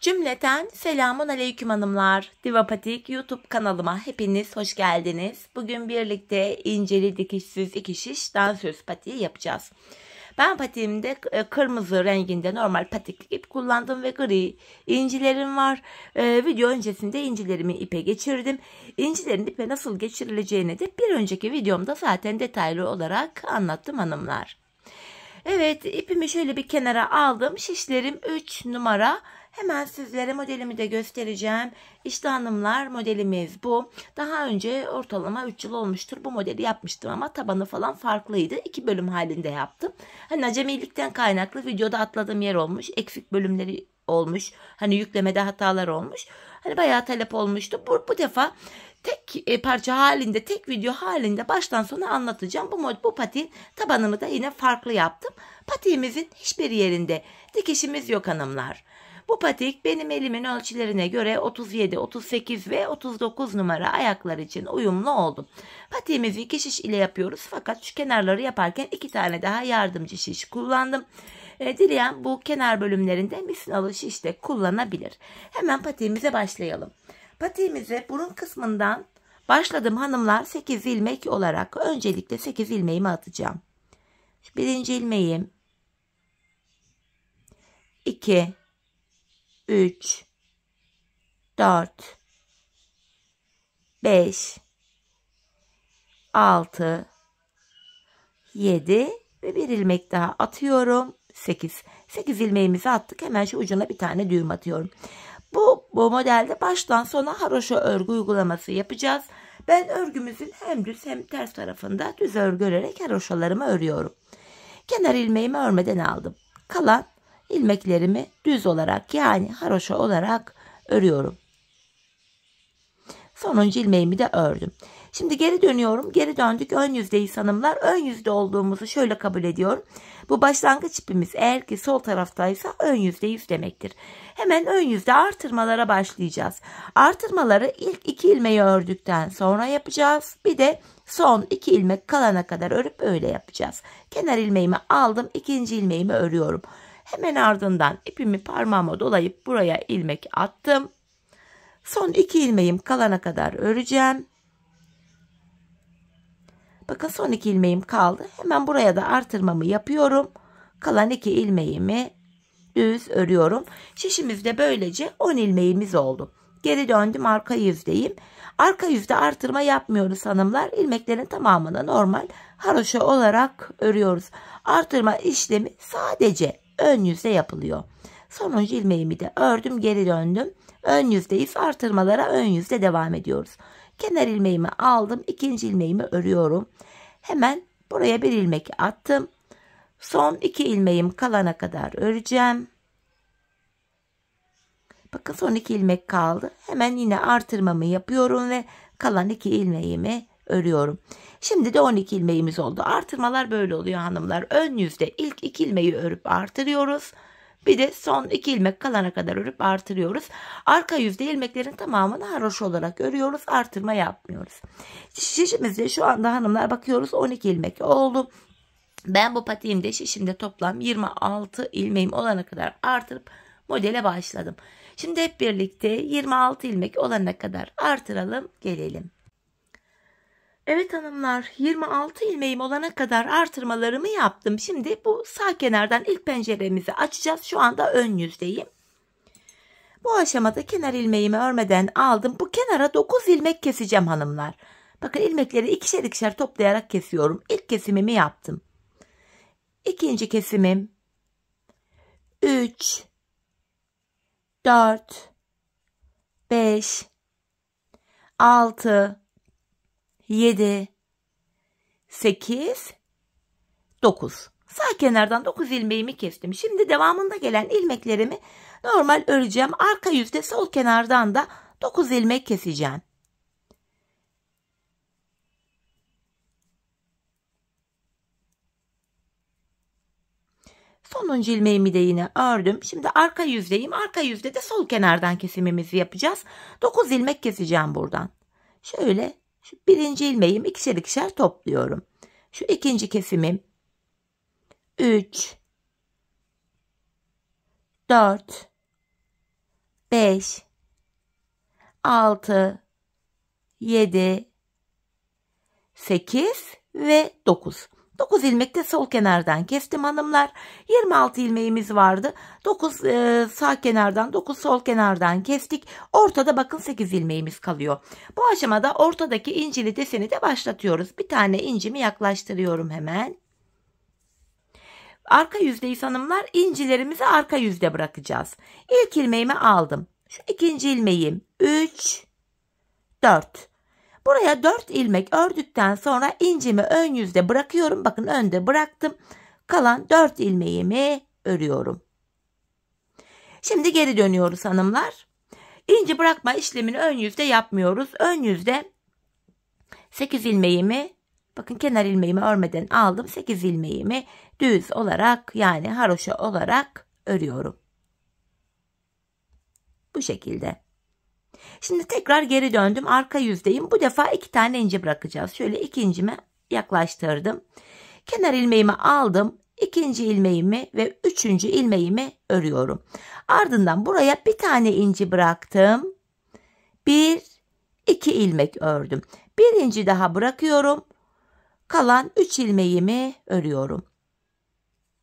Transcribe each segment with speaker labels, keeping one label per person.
Speaker 1: Cümleten selamun aleyküm hanımlar. Divapatik YouTube kanalıma hepiniz hoş geldiniz. Bugün birlikte inceli dikişsiz iki şiş dansöz patiği yapacağız. Ben patiğimde kırmızı renginde normal patiklik ip kullandım ve gri incilerim var. Video öncesinde incilerimi ipe geçirdim. İncilerin ipe nasıl geçirileceğini de bir önceki videomda zaten detaylı olarak anlattım hanımlar. Evet, ipimi şöyle bir kenara aldım. Şişlerim 3 numara. Hemen sizlere modelimi de göstereceğim. İşte hanımlar, modelimiz bu. Daha önce ortalama 3 yıl olmuştur bu modeli yapmıştım ama tabanı falan farklıydı. 2 bölüm halinde yaptım. Hani acemilikten kaynaklı videoda atladığım yer olmuş. Eksik bölümleri olmuş. Hani yüklemede hatalar olmuş. Hani bayağı talep olmuştu. Bu defa tek parça halinde, tek video halinde baştan sona anlatacağım. Bu patiğin tabanını da yine farklı yaptım. Patiğimizin hiçbir yerinde dikişimiz yok hanımlar. Bu patik benim elimin ölçülerine göre 37, 38 ve 39 numara ayaklar için uyumlu oldu. Patiğimizi 2 şiş ile yapıyoruz fakat şu kenarları yaparken 2 tane daha yardımcı şiş kullandım. Dileyen bu kenar bölümlerinde misinalı şiş de kullanabilir. Hemen patiğimize başlayalım. Patiğimize burun kısmından başladım hanımlar 8 ilmek olarak. Öncelikle 8 ilmeğimi atacağım. Birinci ilmeğim, 2, 3, 4, 5, 6, 7 ve bir ilmek daha atıyorum. 8. 8 ilmeğimizi attık. Hemen şu ucuna bir tane düğüm atıyorum. Bu modelde baştan sona haroşa örgü uygulaması yapacağız. Ben örgümüzün hem düz hem ters tarafında düz örgü örerek haroşalarımı örüyorum. Kenar ilmeğimi örmeden aldım. Kalan ilmeklerimi düz olarak yani haroşa olarak örüyorum. Sonuncu ilmeğimi de ördüm. Şimdi geri dönüyorum. Geri döndük. Ön yüzdeyiz hanımlar. Ön yüzde olduğumuzu şöyle kabul ediyorum. Bu başlangıç ipimiz eğer ki sol taraftaysa ön yüzdeyiz demektir. Hemen ön yüzde artırmalara başlayacağız. Artırmaları ilk 2 ilmeği ördükten sonra yapacağız. Bir de son 2 ilmek kalana kadar örüp öyle yapacağız. Kenar ilmeğimi aldım. İkinci ilmeğimi örüyorum. Hemen ardından ipimi parmağıma dolayıp buraya ilmek attım. Son 2 ilmeğim kalana kadar öreceğim. Bakın son 2 ilmeğim kaldı. Hemen buraya da artırmamı yapıyorum. Kalan 2 ilmeğimi düz örüyorum. Şişimizde böylece 10 ilmeğimiz oldu. Geri döndüm, arka yüzdeyim. Arka yüzde artırma yapmıyoruz hanımlar. İlmeklerin tamamını normal haroşa olarak örüyoruz. Artırma işlemi sadece ön yüzde yapılıyor. Sonuncu ilmeğimi de ördüm, geri döndüm. Ön yüzdeyiz, artırmalara ön yüzde devam ediyoruz. Kenar ilmeğimi aldım, ikinci ilmeğimi örüyorum. Hemen buraya bir ilmek attım. Son 2 ilmeğim kalana kadar öreceğim. Bakın son 2 ilmek kaldı. Hemen yine artırmamı yapıyorum ve kalan 2 ilmeğimi örüyorum. Şimdi de 12 ilmeğimiz oldu. Artırmalar böyle oluyor hanımlar. Ön yüzde ilk 2 ilmeği örüp artırıyoruz. Bir de son 2 ilmek kalana kadar örüp artırıyoruz. Arka yüzde ilmeklerin tamamını haroşa olarak örüyoruz. Artırma yapmıyoruz. Şişimizde şu anda hanımlar bakıyoruz 12 ilmek oldu. Ben bu patiğimde şişimde toplam 26 ilmeğim olana kadar artırıp modele başladım. Şimdi hep birlikte 26 ilmek olana kadar artıralım, gelelim. Evet hanımlar, 26 ilmeğim olana kadar artırmalarımı yaptım. Şimdi bu sağ kenardan ilk penceremizi açacağız. Şu anda ön yüzdeyim. Bu aşamada kenar ilmeğimi örmeden aldım. Bu kenara 9 ilmek keseceğim hanımlar. Bakın ilmekleri ikişer ikişer toplayarak kesiyorum. İlk kesimimi yaptım. İkinci kesimim 3, 4, 5, 6, 7, 8, 9. Sağ kenardan 9 ilmeğimi kestim. Şimdi devamında gelen ilmeklerimi normal öreceğim. Arka yüzde sol kenardan da 9 ilmek keseceğim. Sonuncu ilmeğimi de yine ördüm. Şimdi arka yüzdeyim. Arka yüzde de sol kenardan kesimimizi yapacağız. 9 ilmek keseceğim buradan. Şöyle şu birinci ilmeğim ikişer ikişer topluyorum. Şu ikinci kesimim 3, 4, 5, 6, 7, 8 ve 9. 9 ilmek de sol kenardan kestim hanımlar. 26 ilmeğimiz vardı. 9 sağ kenardan, 9 sol kenardan kestik. Ortada bakın 8 ilmeğimiz kalıyor. Bu aşamada ortadaki incili deseni de başlatıyoruz. Bir tane incimi yaklaştırıyorum hemen. Arka yüzdeyiz hanımlar. İncilerimizi arka yüzde bırakacağız. İlk ilmeğimi aldım. Şu ikinci ilmeğim 3, 4. Buraya 4 ilmek ördükten sonra incimi ön yüzde bırakıyorum. Bakın önde bıraktım. Kalan 4 ilmeğimi örüyorum. Şimdi geri dönüyoruz hanımlar. İnci bırakma işlemini ön yüzde yapmıyoruz. Ön yüzde 8 ilmeğimi, bakın kenar ilmeğimi örmeden aldım. 8 ilmeğimi düz olarak, yani haroşa olarak örüyorum. Bu şekilde. Şimdi tekrar geri döndüm. Arka yüzdeyim. Bu defa 2 tane inci bırakacağız. Şöyle ikincime yaklaştırdım. Kenar ilmeğimi aldım. İkinci ilmeğimi ve üçüncü ilmeğimi örüyorum. Ardından buraya bir tane inci bıraktım. 1, 2 ilmek ördüm. Bir inci daha bırakıyorum. Kalan 3 ilmeğimi örüyorum.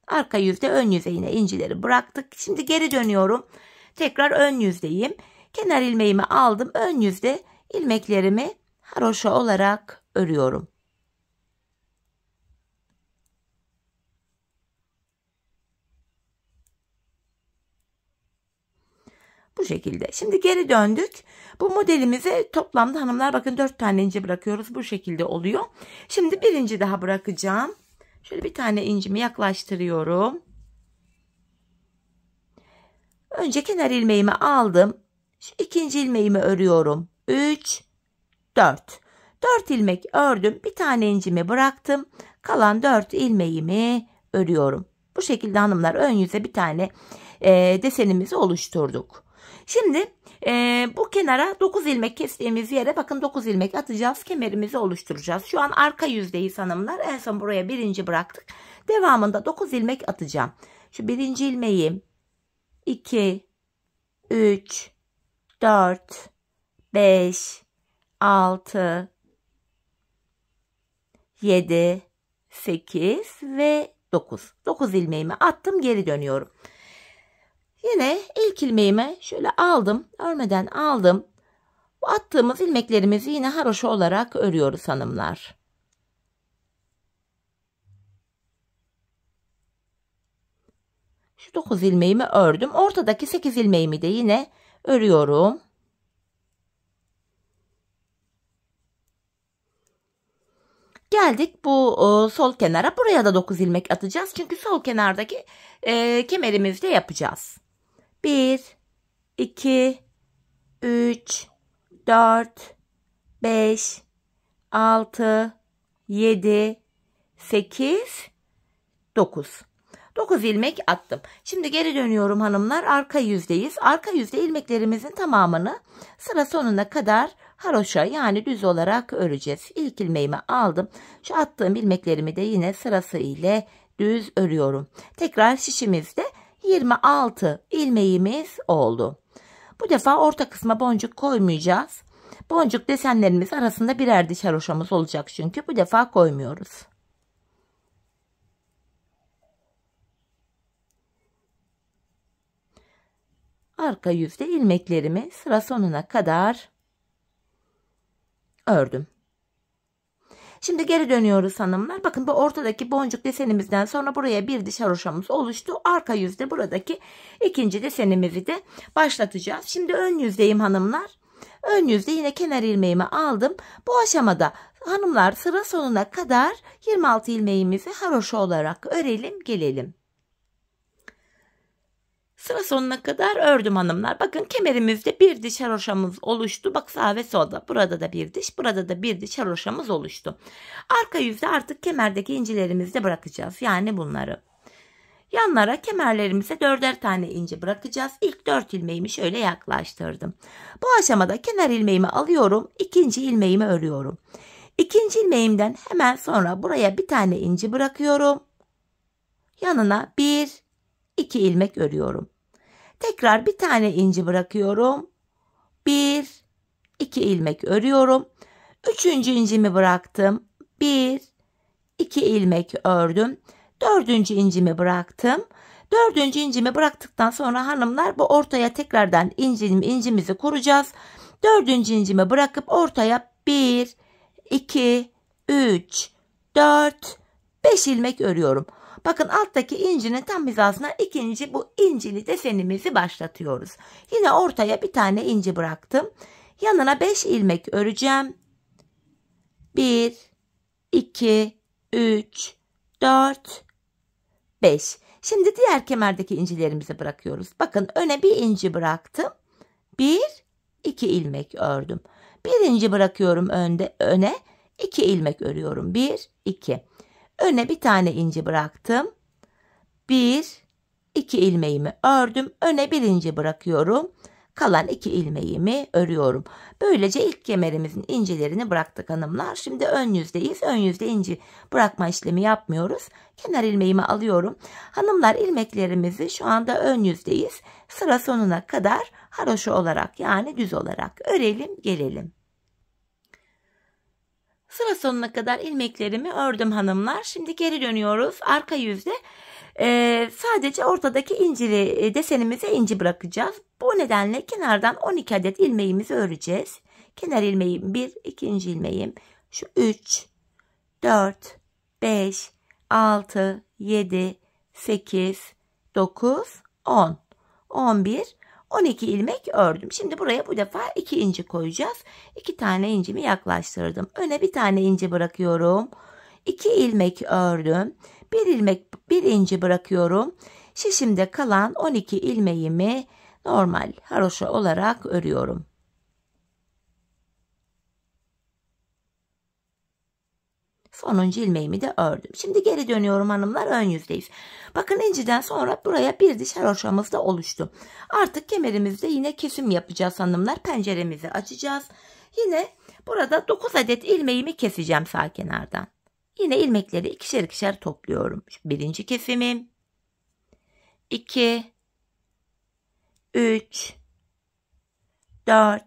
Speaker 1: Arka yüzde, ön yüze yine incileri bıraktık. Şimdi geri dönüyorum. Tekrar ön yüzdeyim. Kenar ilmeğimi aldım. Ön yüzde ilmeklerimi haroşa olarak örüyorum. Bu şekilde. Şimdi geri döndük. Bu modelimize toplamda hanımlar bakın 4 tane inci bırakıyoruz. Bu şekilde oluyor. Şimdi bir inci daha bırakacağım. Şöyle bir tane incimi yaklaştırıyorum. Önce kenar ilmeğimi aldım. Şu ikinci ilmeğimi örüyorum. 3, 4. 4 ilmek ördüm. Bir tane incimi bıraktım. Kalan 4 ilmeğimi örüyorum. Bu şekilde hanımlar ön yüze bir tane desenimizi oluşturduk. Şimdi bu kenara 9 ilmek kestiğimiz yere bakın 9 ilmek atacağız. Kemerimizi oluşturacağız. Şu an arka yüzdeyiz hanımlar. En son buraya birinci bıraktık. Devamında 9 ilmek atacağım. Şu birinci ilmeğim 2, 3, 4, 5, 6, 7, 8 ve 9. 9 ilmeğimi attım, geri dönüyorum. Yine ilk ilmeğimi şöyle aldım. Örmeden aldım. Bu attığımız ilmeklerimizi yine haroşa olarak örüyoruz hanımlar. Şu 9 ilmeğimi ördüm. Ortadaki 8 ilmeğimi de yine örüyorum. Geldik bu sol kenara. Buraya da 9 ilmek atacağız. Çünkü sol kenardaki kemerimizde yapacağız. 1, 2, 3, 4, 5, 6, 7, 8, 9. 9 ilmek attım. Şimdi geri dönüyorum hanımlar. Arka yüzdeyiz. Arka yüzde ilmeklerimizin tamamını sıra sonuna kadar haroşa, yani düz olarak öreceğiz. İlk ilmeğimi aldım. Şu attığım ilmeklerimi de yine sırası ile düz örüyorum. Tekrar şişimizde 26 ilmeğimiz oldu. Bu defa orta kısma boncuk koymayacağız. Boncuk desenlerimiz arasında birer diş haroşamız olacak çünkü. Bu defa koymuyoruz. Arka yüzde ilmeklerimi sıra sonuna kadar ördüm. Şimdi geri dönüyoruz hanımlar. Bakın bu ortadaki boncuk desenimizden sonra buraya bir diş haroşamız oluştu. Arka yüzde buradaki ikinci desenimizi de başlatacağız. Şimdi ön yüzdeyim hanımlar. Ön yüzde yine kenar ilmeğimi aldım. Bu aşamada hanımlar sıra sonuna kadar 26 ilmeğimizi haroşa olarak örelim, gelelim. Sıra sonuna kadar ördüm hanımlar. Bakın kemerimizde bir diş haroşamız oluştu. Bak sağ ve solda. Burada da bir diş, burada da bir diş haroşamız oluştu. Arka yüzde artık kemerdeki incilerimizi de bırakacağız. Yani bunları. Yanlara kemerlerimize 4'er tane inci bırakacağız. İlk 4 ilmeğimi şöyle yaklaştırdım. Bu aşamada kenar ilmeğimi alıyorum. İkinci ilmeğimi örüyorum. İkinci ilmeğimden hemen sonra buraya bir tane inci bırakıyorum. Yanına 1, 2 ilmek örüyorum. Tekrar bir tane inci bırakıyorum. 1, 2 ilmek örüyorum. Üçüncü incimi bıraktım. 1, 2 ilmek ördüm. Dördüncü incimi bıraktım. Dördüncü incimi bıraktıktan sonra hanımlar bu ortaya tekrardan incimizi kuracağız. Dördüncü incimi bırakıp ortaya 1, 2, 3, 4, 5 ilmek örüyorum. Bakın alttaki incinin tam hizasına ikinci bu incili desenimizi başlatıyoruz. Yine ortaya bir tane inci bıraktım. Yanına 5 ilmek öreceğim. 1, 2, 3, 4, 5. Şimdi diğer kemerdeki incilerimizi bırakıyoruz. Bakın öne bir inci bıraktım. 1, 2 ilmek ördüm. Bir inci bırakıyorum öne 2 ilmek örüyorum. 1, 2. Öne bir tane inci bıraktım. 1, 2 ilmeğimi ördüm. Öne bir inci bırakıyorum. Kalan 2 ilmeğimi örüyorum. Böylece ilk kemerimizin incilerini bıraktık hanımlar. Şimdi ön yüzdeyiz. Ön yüzde inci bırakma işlemi yapmıyoruz. Kenar ilmeğimi alıyorum. Hanımlar ilmeklerimizi şu anda ön yüzdeyiz. Sıra sonuna kadar haroşa olarak yani düz olarak örelim gelelim. Sıra sonuna kadar ilmeklerimi ördüm hanımlar. Şimdi geri dönüyoruz. Arka yüzde sadece ortadaki incili desenimize inci bırakacağız. Bu nedenle kenardan 12 adet ilmeğimizi öreceğiz. Kenar ilmeğim 1, ikinci ilmeğim şu 3, 4, 5, 6, 7, 8, 9, 10, 11, 12 ilmek ördüm. Şimdi buraya bu defa 2 inci koyacağız. 2 tane incimi yaklaştırdım. Öne bir tane inci bırakıyorum. 2 ilmek ördüm. Bir inci bırakıyorum. Şişimde kalan 12 ilmeğimi normal haroşa olarak örüyorum. Sonuncu ilmeğimi de ördüm. Şimdi geri dönüyorum hanımlar, ön yüzdeyiz. Bakın inciden sonra buraya bir diş haroşamız da oluştu. Artık kemerimizde yine kesim yapacağız hanımlar. Penceremizi açacağız. Yine burada 9 adet ilmeğimi keseceğim sağ kenardan. Yine ilmekleri ikişer ikişer topluyorum. Birinci kesimim. 2, 3, 4,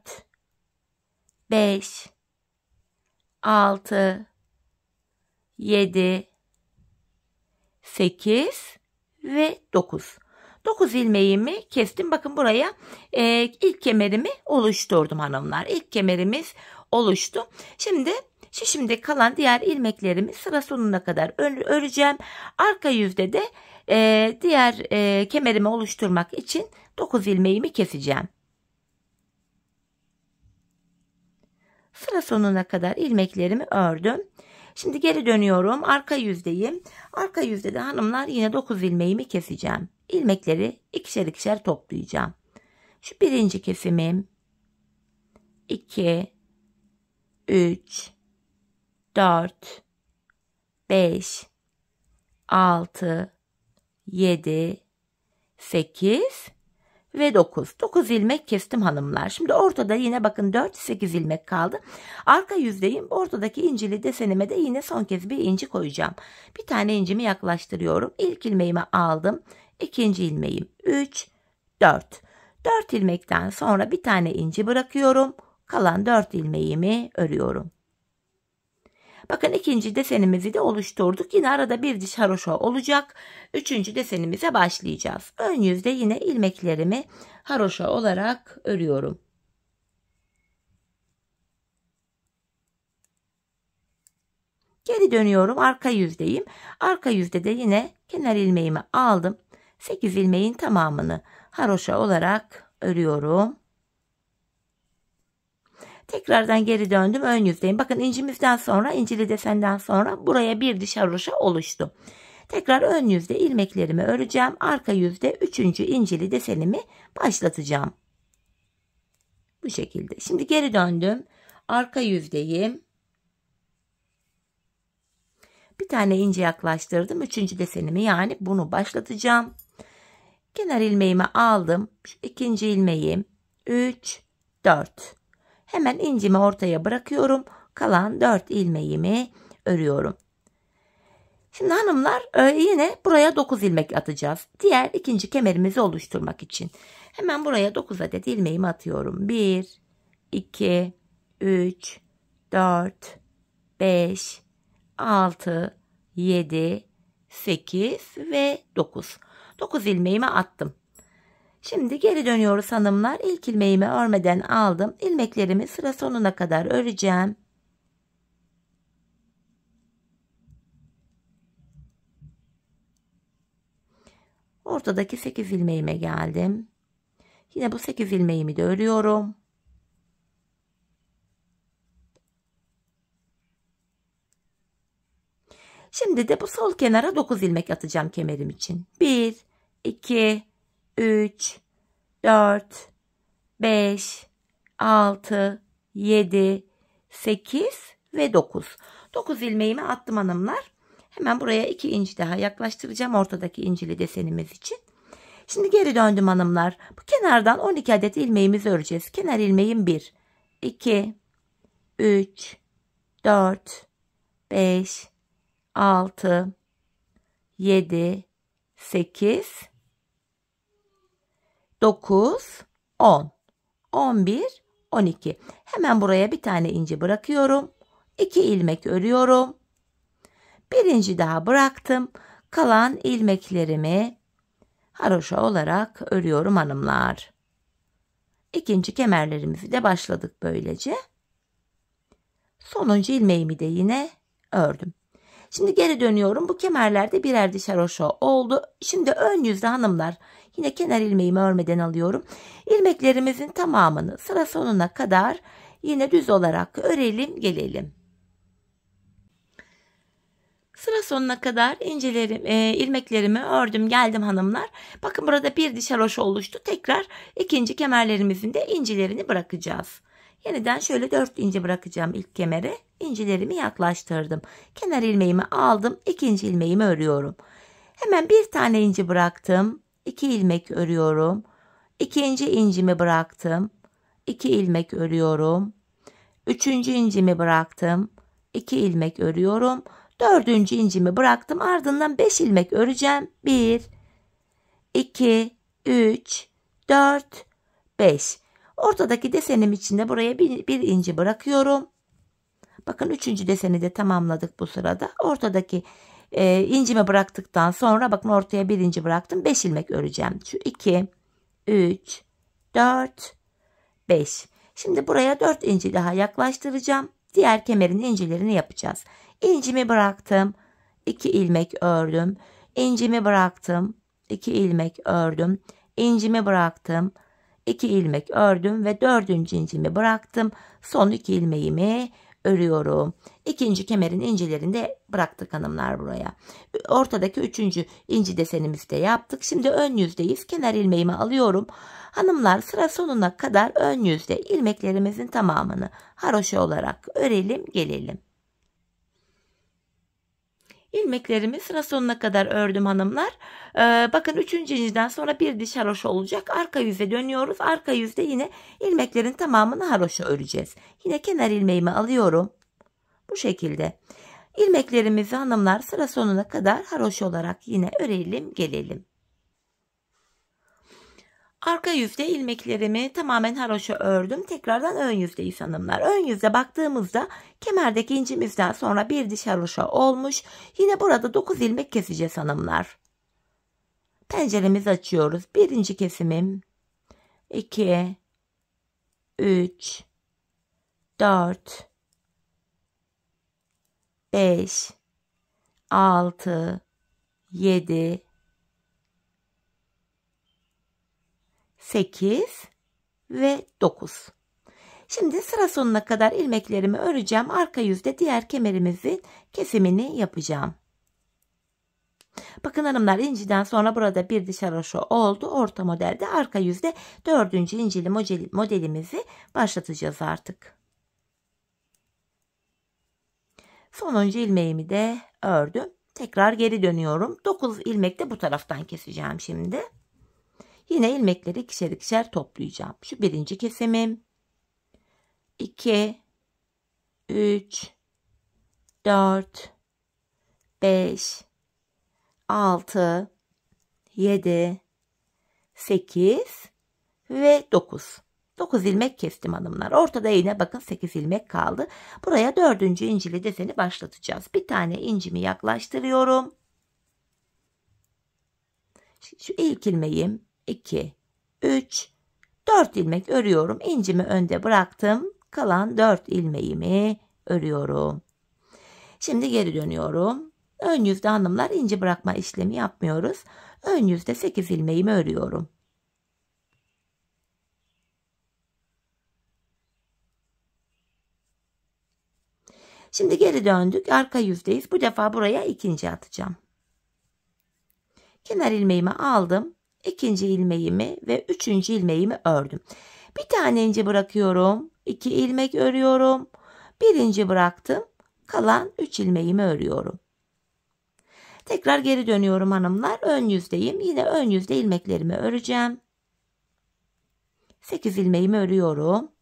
Speaker 1: 5, 6, 7, 8 ve 9. 9 ilmeğimi kestim. Bakın buraya ilk kemerimi oluşturdum hanımlar. İlk kemerimiz oluştu. Şimdi şişimde kalan diğer ilmeklerimi sıra sonuna kadar öreceğim. Arka yüzde de diğer kemerimi oluşturmak için 9 ilmeğimi keseceğim. Sıra sonuna kadar ilmeklerimi ördüm. Şimdi geri dönüyorum. Arka yüzdeyim. Arka yüzde de hanımlar yine 9 ilmeğimi keseceğim. İlmekleri ikişer ikişer toplayacağım. Şu birinci kesimim. 2, 3, 4, 5, 6, 7, 8 ve 9. 9 ilmek kestim hanımlar. Şimdi ortada yine bakın 4, 8 ilmek kaldı. Arka yüzdeyim. Ortadaki incili desenime de yine son kez bir inci koyacağım. Bir tane incimi yaklaştırıyorum. İlk ilmeğimi aldım. İkinci ilmeğim 3, 4. 4 ilmekten sonra bir tane inci bırakıyorum. Kalan 4 ilmeğimi örüyorum. Bakın ikinci desenimizi de oluşturduk. Yine arada bir diş haroşa olacak. Üçüncü desenimize başlayacağız. Ön yüzde yine ilmeklerimi haroşa olarak örüyorum. Geri dönüyorum. Arka yüzdeyim. Arka yüzde de yine kenar ilmeğimi aldım. 8 ilmeğin tamamını haroşa olarak örüyorum. Tekrardan geri döndüm, ön yüzdeyim. Bakın incimizden sonra, incili desenden sonra buraya bir diş haroşa oluştu. Tekrar ön yüzde ilmeklerimi öreceğim. Arka yüzde 3. incili desenimi başlatacağım. Bu şekilde. Şimdi geri döndüm. Arka yüzdeyim. Bir tane ince yaklaştırdım. 3. desenimi yani bunu başlatacağım. Kenar ilmeğimi aldım. Şu ikinci ilmeğim 3, 4. Hemen incimi ortaya bırakıyorum. Kalan 4 ilmeğimi örüyorum. Şimdi hanımlar yine buraya 9 ilmek atacağız. Diğer ikinci kemerimizi oluşturmak için. Hemen buraya 9 adet ilmeğimi atıyorum. 1, 2, 3, 4, 5, 6, 7, 8 ve 9. 9 ilmeğimi attım. Şimdi geri dönüyoruz hanımlar. İlk ilmeğimi örmeden aldım. İlmeklerimi sıra sonuna kadar öreceğim. Ortadaki 8 ilmeğime geldim. Yine bu 8 ilmeğimi de örüyorum. Şimdi de bu sol kenara 9 ilmek atacağım kemerim için. 1, 2, 3, 4, 5, 6, 7, 8 ve 9. 9 ilmeğimi attım hanımlar. Hemen buraya 2 inç daha yaklaştıracağım ortadaki incili desenimiz için. Şimdi geri döndüm hanımlar. Bu kenardan 12 adet ilmeğimizi öreceğiz. Kenar ilmeğim 1, 2, 3, 4, 5, 6, 7, 8, 9, 10, 11, 12. Hemen buraya bir tane inci bırakıyorum. 2 ilmek örüyorum. Bir inci daha bıraktım. Kalan ilmeklerimi haroşa olarak örüyorum hanımlar. İkinci kemerlerimizi de başladık böylece. Sonuncu ilmeğimi de yine ördüm. Şimdi geri dönüyorum. Bu kemerlerde birer diş haroşa oldu. Şimdi ön yüzde hanımlar yine kenar ilmeğimi örmeden alıyorum. İlmeklerimizin tamamını sıra sonuna kadar yine düz olarak örelim gelelim. Sıra sonuna kadar ilmeklerimi ördüm geldim hanımlar. Bakın burada bir diş haroşa oluştu. Tekrar ikinci kemerlerimizin de incilerini bırakacağız. Yeniden şöyle 4 inci bırakacağım ilk kemere. İncilerimi yaklaştırdım. Kenar ilmeğimi aldım. İkinci ilmeğimi örüyorum. Hemen bir tane inci bıraktım. 2 ilmek örüyorum. İkinci incimi bıraktım. 2 ilmek örüyorum. Üçüncü incimi bıraktım. 2 ilmek örüyorum. Dördüncü incimi bıraktım. Ardından 5 ilmek öreceğim. 1, 2, 3, 4, 5. Ortadaki desenim içinde buraya bir inci bırakıyorum. Bakın 3. deseni de tamamladık bu sırada. Ortadaki incimi bıraktıktan sonra bakın ortaya bir inci bıraktım. 5 ilmek öreceğim. Şu 2, 3, 4, 5. Şimdi buraya 4 inci daha yaklaştıracağım. Diğer kemerin incilerini yapacağız. İncimi bıraktım. 2 ilmek ördüm. İncimi bıraktım. 2 ilmek ördüm. İncimi bıraktım. 2 ilmek ördüm ve 4. incimi bıraktım. Son 2 ilmeğimi örüyorum. İkinci kemerin incilerini de bıraktık hanımlar buraya. Ortadaki 3. inci desenimizi de yaptık. Şimdi ön yüzdeyiz. Kenar ilmeğimi alıyorum. Hanımlar sıra sonuna kadar ön yüzde ilmeklerimizin tamamını haroşa olarak örelim gelelim. İlmeklerimi sıra sonuna kadar ördüm hanımlar. Bakın 3. inciden sonra bir diş haroşa olacak. Arka yüze dönüyoruz. Arka yüzde yine ilmeklerin tamamını haroşa öreceğiz. Yine kenar ilmeğimi alıyorum. Bu şekilde. İlmeklerimizi hanımlar sıra sonuna kadar haroşa olarak yine örelim gelelim. Arka yüzde ilmeklerimi tamamen haroşa ördüm. Tekrardan ön yüzdeyiz hanımlar. Ön yüzde baktığımızda kemerdeki incimizden sonra bir diş haroşa olmuş. Yine burada 9 ilmek keseceğiz hanımlar. Penceremizi açıyoruz. Birinci kesimim 2, 3, 4, 5, 6, 7, 8 ve 9. Şimdi sıra sonuna kadar ilmeklerimi öreceğim. Arka yüzde diğer kemerimizin kesimini yapacağım. Bakın hanımlar inciden sonra burada bir diş haroşa oldu. Orta modelde arka yüzde 4. incili modelimizi başlatacağız artık. Sonuncu ilmeğimi de ördüm. Tekrar geri dönüyorum. 9 ilmek de bu taraftan keseceğim şimdi. Yine ilmekleri ikişer ikişer toplayacağım. Şu birinci kesimim. 2, 3, 4, 5, 6, 7, 8 ve 9. 9 ilmek kestim hanımlar. Ortada yine bakın 8 ilmek kaldı. Buraya 4. incili deseni başlatacağız. Bir tane incimi yaklaştırıyorum. Şu ilk ilmeğim 2, 3, 4 ilmek örüyorum. İncimi önde bıraktım. Kalan 4 ilmeğimi örüyorum. Şimdi geri dönüyorum. Ön yüzde hanımlar inci bırakma işlemi yapmıyoruz. Ön yüzde 8 ilmeğimi örüyorum. Şimdi geri döndük. Arka yüzdeyiz. Bu defa buraya ikinci atacağım. Kenar ilmeğimi aldım. İkinci ilmeğimi ve üçüncü ilmeğimi ördüm. Bir tane inci bırakıyorum. 2 ilmek örüyorum. Birinci bıraktım. Kalan 3 ilmeğimi örüyorum. Tekrar geri dönüyorum hanımlar. Ön yüzdeyim. Yine ön yüzde ilmeklerimi öreceğim. 8 ilmeğimi örüyorum.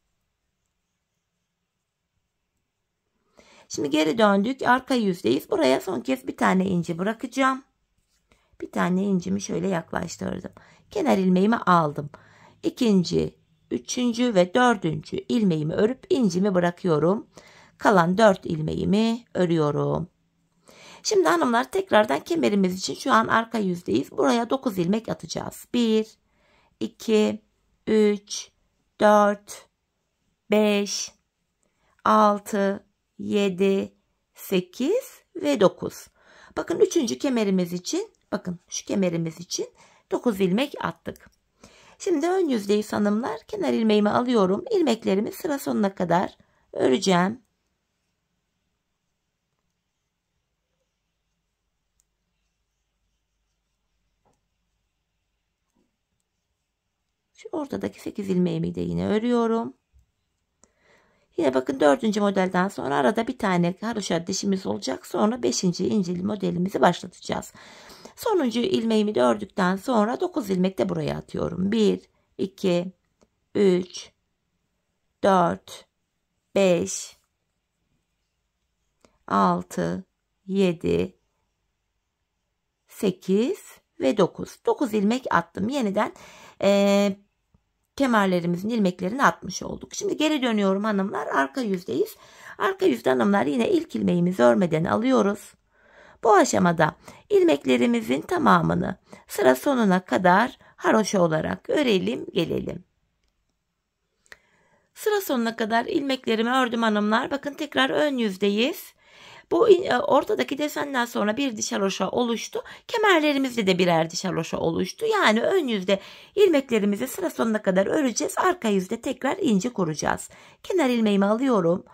Speaker 1: Şimdi geri döndük. Arka yüzdeyiz. Buraya son kez bir tane inci bırakacağım. Bir tane incimi şöyle yaklaştırdım. Kenar ilmeğimi aldım. İkinci, üçüncü ve dördüncü ilmeğimi örüp incimi bırakıyorum. Kalan 4 ilmeğimi örüyorum. Şimdi hanımlar tekrardan kemerimiz için şu an arka yüzdeyiz. Buraya 9 ilmek atacağız. 1, 2, 3, 4, 5, 6, 7, 8 ve 9. Bakın 3. kemerimiz için, bakın şu kemerimiz için 9 ilmek attık. Şimdi ön yüzdeyiz hanımlar. Kenar ilmeğimi alıyorum. İlmeklerimi sıra sonuna kadar öreceğim. Şu ortadaki 8 ilmeğimi de yine örüyorum. Yine bakın 4. modelden sonra arada bir tane haroşa dişimiz olacak. Sonra 5. incili modelimizi başlatacağız. Sonuncu ilmeğimi de ördükten sonra 9 ilmek de buraya atıyorum. 1, 2, 3, 4, 5, 6, 7, 8 ve 9. 9 ilmek attım. Yeniden kemerlerimizin ilmeklerini atmış olduk. Şimdi geri dönüyorum hanımlar. Arka yüzdeyiz. Arka yüzde hanımlar yine ilk ilmeğimizi örmeden alıyoruz. Bu aşamada ilmeklerimizin tamamını sıra sonuna kadar haroşa olarak örelim gelelim. Sıra sonuna kadar ilmeklerimi ördüm hanımlar. Bakın tekrar ön yüzdeyiz. Bu ortadaki desenden sonra bir diş haroşa oluştu. Kemerlerimizde de birer diş haroşa oluştu. Yani ön yüzde ilmeklerimizi sıra sonuna kadar öreceğiz. Arka yüzde tekrar inci kuracağız. Kenar ilmeğimi alıyorum.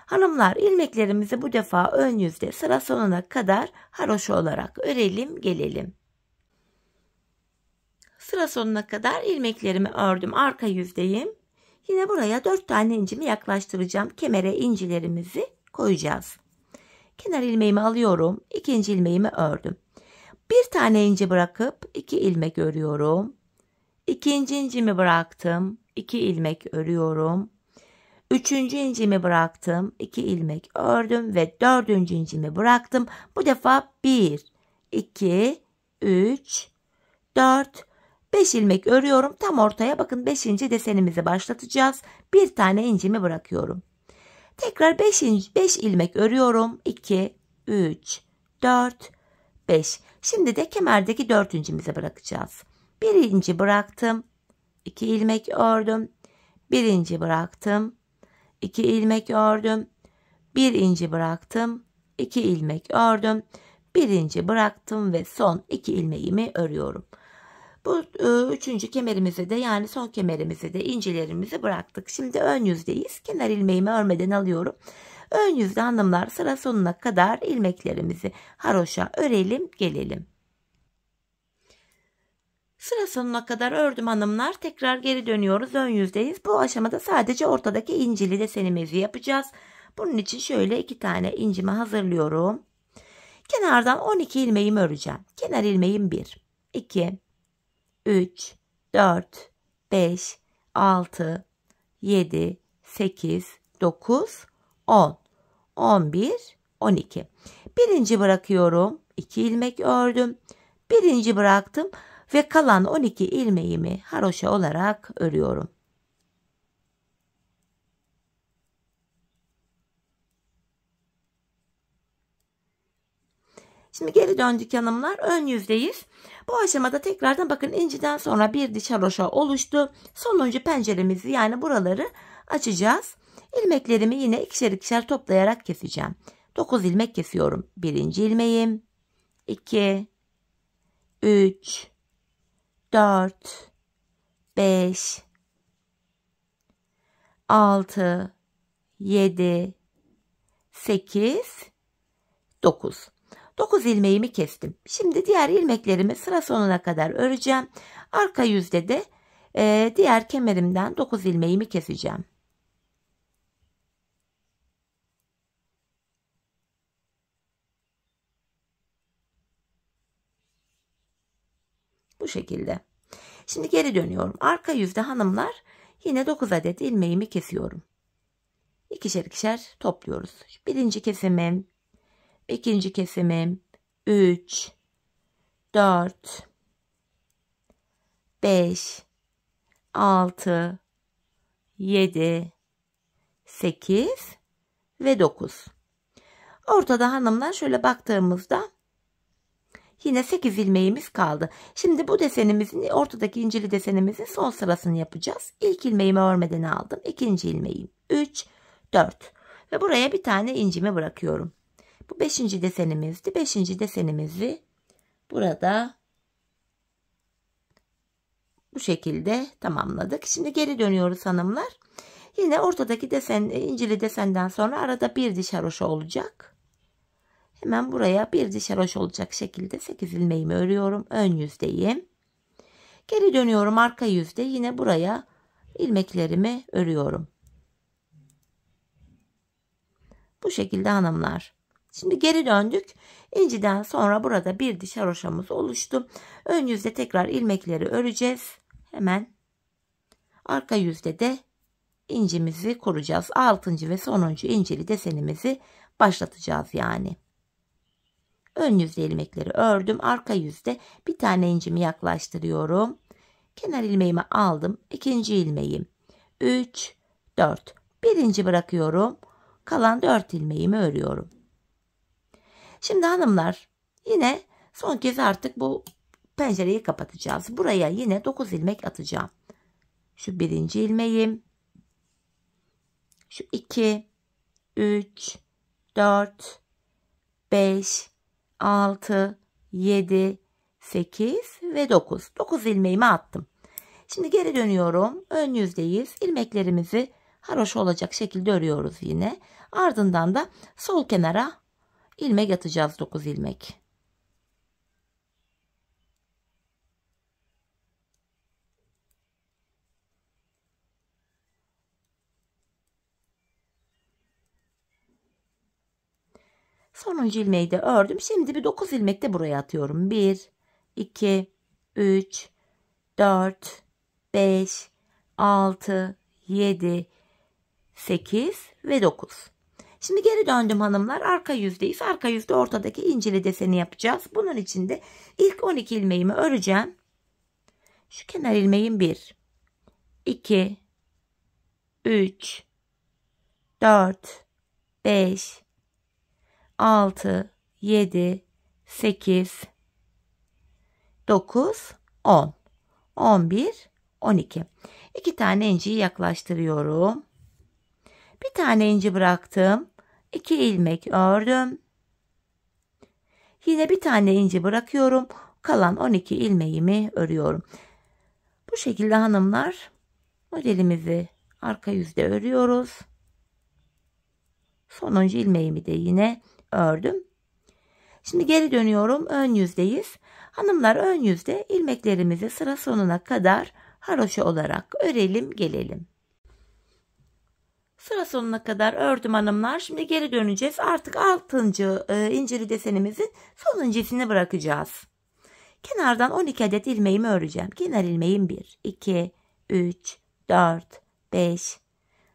Speaker 1: Hanımlar ilmeklerimizi bu defa ön yüzde sıra sonuna kadar haroşa olarak örelim gelelim. Sıra sonuna kadar ilmeklerimi ördüm. Arka yüzdeyim. Yine buraya 4 tane incimi yaklaştıracağım. Kemere incilerimizi koyacağız. Kenar ilmeğimi alıyorum. İkinci ilmeğimi ördüm. Bir tane inci bırakıp 2 ilmek örüyorum. İkinci incimi bıraktım. 2 ilmek örüyorum. Üçüncü incimi bıraktım. 2 ilmek ördüm ve dördüncü incimi bıraktım. Bu defa 1, 2, 3, 4, 5 ilmek örüyorum. Tam ortaya bakın 5. desenimizi başlatacağız. Bir tane incimi bırakıyorum. Tekrar 5 ilmek örüyorum. 2, 3, 4, 5. Şimdi de kemerdeki 4 incimize bırakacağız. 1 inci bıraktım. 2 ilmek ördüm. 1 inci bıraktım. 2 ilmek ördüm. 1 inci bıraktım. 2 ilmek ördüm. 1 inci bıraktım ve son 2 ilmeğimi örüyorum. Bu 3. kemerimize de yani son kemerimize de incilerimizi bıraktık. Şimdi ön yüzdeyiz. Kenar ilmeğimi örmeden alıyorum. Ön yüzde hanımlar sıra sonuna kadar ilmeklerimizi haroşa örelim gelelim. Sıra sonuna kadar ördüm hanımlar. Tekrar geri dönüyoruz. Ön yüzdeyiz. Bu aşamada sadece ortadaki incili desenimizi yapacağız. Bunun için şöyle 2 tane incimi hazırlıyorum. Kenardan 12 ilmeğimi öreceğim. Kenar ilmeğim 1, 2, 3, 4, 5, 6, 7, 8, 9, 10, 11, 12. Birinci bırakıyorum. 2 ilmek ördüm. Birinci bıraktım ve kalan 12 ilmeğimi haroşa olarak örüyorum. Şimdi geri döndük hanımlar. Ön yüzdeyiz. Bu aşamada tekrardan bakın inciden sonra bir diş haroşa oluştu. Sonuncu penceremizi yani buraları açacağız. İlmeklerimi yine ikişer ikişer toplayarak keseceğim. 9 ilmek kesiyorum. Birinci ilmeğim, 2, 3, 4, 5, 6, 7, 8, 9. 9 ilmeğimi kestim. Şimdi diğer ilmeklerimi sıra sonuna kadar öreceğim. Arka yüzde de diğer kemerimden 9 ilmeğimi keseceğim. Bu şekilde. Şimdi geri dönüyorum. Arka yüzde hanımlar yine 9 adet ilmeğimi kesiyorum. İkişer ikişer topluyoruz. Birinci kesimim, ikinci kesimim, 3, 4, 5, 6, 7, 8 ve 9. Ortada hanımlar şöyle baktığımızda yine 8 ilmeğimiz kaldı. Şimdi bu desenimizin ortadaki incili desenimizin son sırasını yapacağız. İlk ilmeğimi örmeden aldım. İkinci ilmeğim 3, 4 ve buraya bir tane incimi bırakıyorum. Bu 5. desenimizdi. 5. desenimizi burada bu şekilde tamamladık. Şimdi geri dönüyoruz hanımlar. Yine ortadaki desen, incili desenden sonra arada bir diş haroşa olacak. Hemen buraya bir diş haroşa olacak şekilde 8 ilmeğimi örüyorum. Ön yüzdeyim. Geri dönüyorum arka yüzde. Yine buraya ilmeklerimi örüyorum. Bu şekilde hanımlar. Şimdi geri döndük. İnciden sonra burada bir diş haroşamız oluştu. Ön yüzde tekrar ilmekleri öreceğiz. Hemen arka yüzde de incimizi kuracağız. 6. ve sonuncu incili desenimizi başlatacağız yani. Ön yüzde ilmekleri ördüm. Arka yüzde bir tane incimi yaklaştırıyorum. Kenar ilmeğimi aldım. İkinci ilmeğim 3, 4. Birinci bırakıyorum. Kalan 4 ilmeğimi örüyorum. Şimdi hanımlar yine son kez artık bu pencereyi kapatacağız. Buraya yine 9 ilmek atacağım. Şu birinci ilmeğim. Şu 2, 3, 4, 5, 6, 7, 8 ve 9. 9 ilmeğimi attım. Şimdi geri dönüyorum. Ön yüzdeyiz. İlmeklerimizi haroşa olacak şekilde örüyoruz yine. Ardından da sol kenara ilmek atacağız 9 ilmek. Sonuncu ilmeği de ördüm. Şimdi bir 9 ilmek de buraya atıyorum. 1, 2, 3, 4, 5, 6, 7, 8 ve 9. Şimdi geri döndüm hanımlar. Arka yüzdeyiz. Arka yüzde ortadaki incili deseni yapacağız. Bunun için de ilk 12 ilmeğimi öreceğim. Şu kenar ilmeğim 1, 2, 3, 4, 5, 6, 7, 8, 9, 10, 11, 12. 2 tane inciyi yaklaştırıyorum. Bir tane inci bıraktım. 2 ilmek ördüm. Yine bir tane inci bırakıyorum. Kalan 12 ilmeğimi örüyorum. Bu şekilde hanımlar modelimizi arka yüzde örüyoruz. Sonuncu ilmeğimi de yine ördüm. Şimdi geri dönüyorum. Ön yüzdeyiz. Hanımlar ön yüzde ilmeklerimizi sıra sonuna kadar haroşa olarak örelim gelelim. Sıra sonuna kadar ördüm hanımlar. Şimdi geri döneceğiz. Artık 6. incili desenimizin sonuncisini bırakacağız. Kenardan 12 adet ilmeğimi öreceğim. Kenar ilmeğim 1, 2, 3, 4, 5,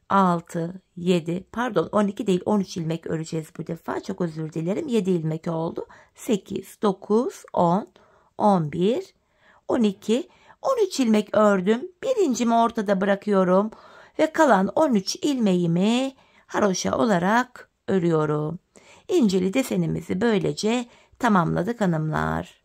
Speaker 1: 6, 7, pardon 12 değil 13 ilmek öreceğiz bu defa. Çok özür dilerim. 7 ilmek oldu. 8, 9, 10, 11, 12, 13 ilmek ördüm. Birincimi ortada bırakıyorum ve kalan 13 ilmeğimi haroşa olarak örüyorum. İnceli desenimizi böylece tamamladık hanımlar.